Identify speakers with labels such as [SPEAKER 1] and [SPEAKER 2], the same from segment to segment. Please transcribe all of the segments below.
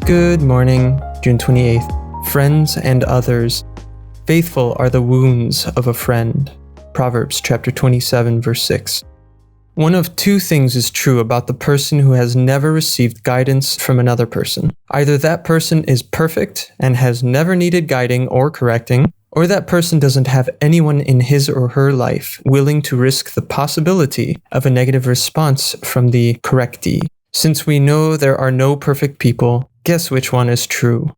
[SPEAKER 1] Good morning, June 28th. Friends and others. Faithful are the wounds of a friend. Proverbs chapter 27, verse 6. One of two things is true about the person who has never received guidance from another person. Either that person is perfect and has never needed guiding or correcting, or that person doesn't have anyone in his or her life willing to risk the possibility of a negative response from the correctee. Since we know there are no perfect people, guess which one is true?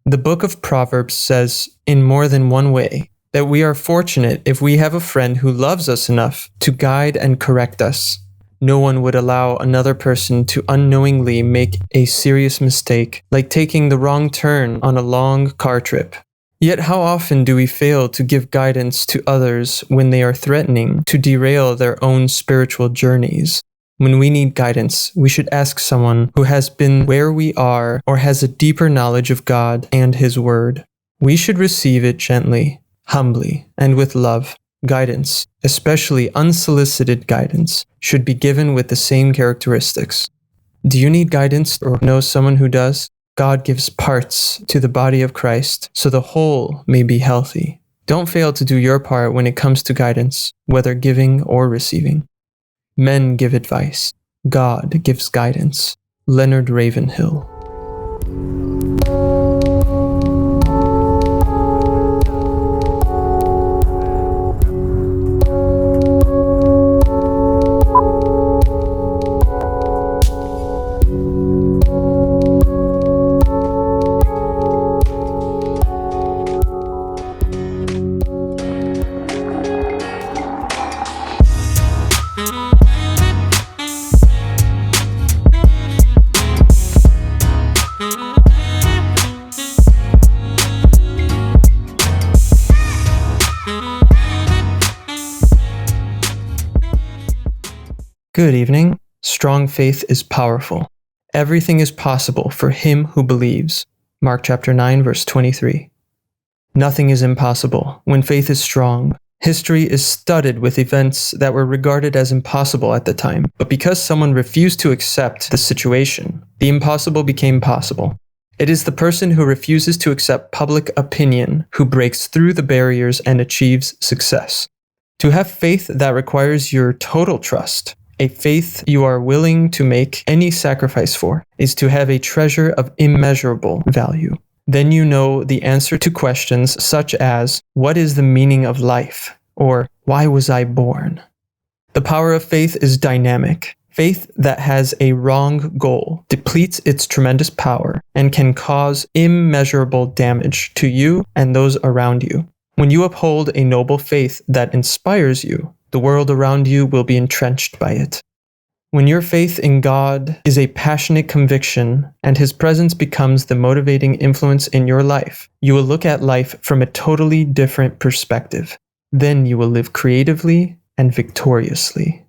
[SPEAKER 1] The book of Proverbs says, in more than one way, that we are fortunate if we have a friend who loves us enough to guide and correct us. No one would allow another person to unknowingly make a serious mistake, like taking the wrong turn on a long car trip. Yet how often do we fail to give guidance to others when they are threatening to derail their own spiritual journeys? When we need guidance, we should ask someone who has been where we are or has a deeper knowledge of God and His Word. We should receive it gently, humbly, and with love. Guidance, especially unsolicited guidance, should be given with the same characteristics. Do you need guidance or know someone who does? God gives parts to the body of Christ so the whole may be healthy. Don't fail to do your part when it comes to guidance, whether giving or receiving. Men give advice. God gives guidance. Leonard Ravenhill. Good evening. Strong faith is powerful. Everything is possible for him who believes. Mark chapter 9, verse 23. Nothing is impossible when faith is strong. History is studded with events that were regarded as impossible at the time, but because someone refused to accept the situation, the impossible became possible. It is the person who refuses to accept public opinion who breaks through the barriers and achieves success. To have faith that requires your total trust, a faith you are willing to make any sacrifice for, is to have a treasure of immeasurable value. Then you know the answer to questions such as, what is the meaning of life? Or, why was I born? The power of faith is dynamic. Faith that has a wrong goal depletes its tremendous power and can cause immeasurable damage to you and those around you. When you uphold a noble faith that inspires you, the world around you will be entrenched by it. When your faith in God is a passionate conviction and His presence becomes the motivating influence in your life, you will look at life from a totally different perspective. Then you will live creatively and victoriously.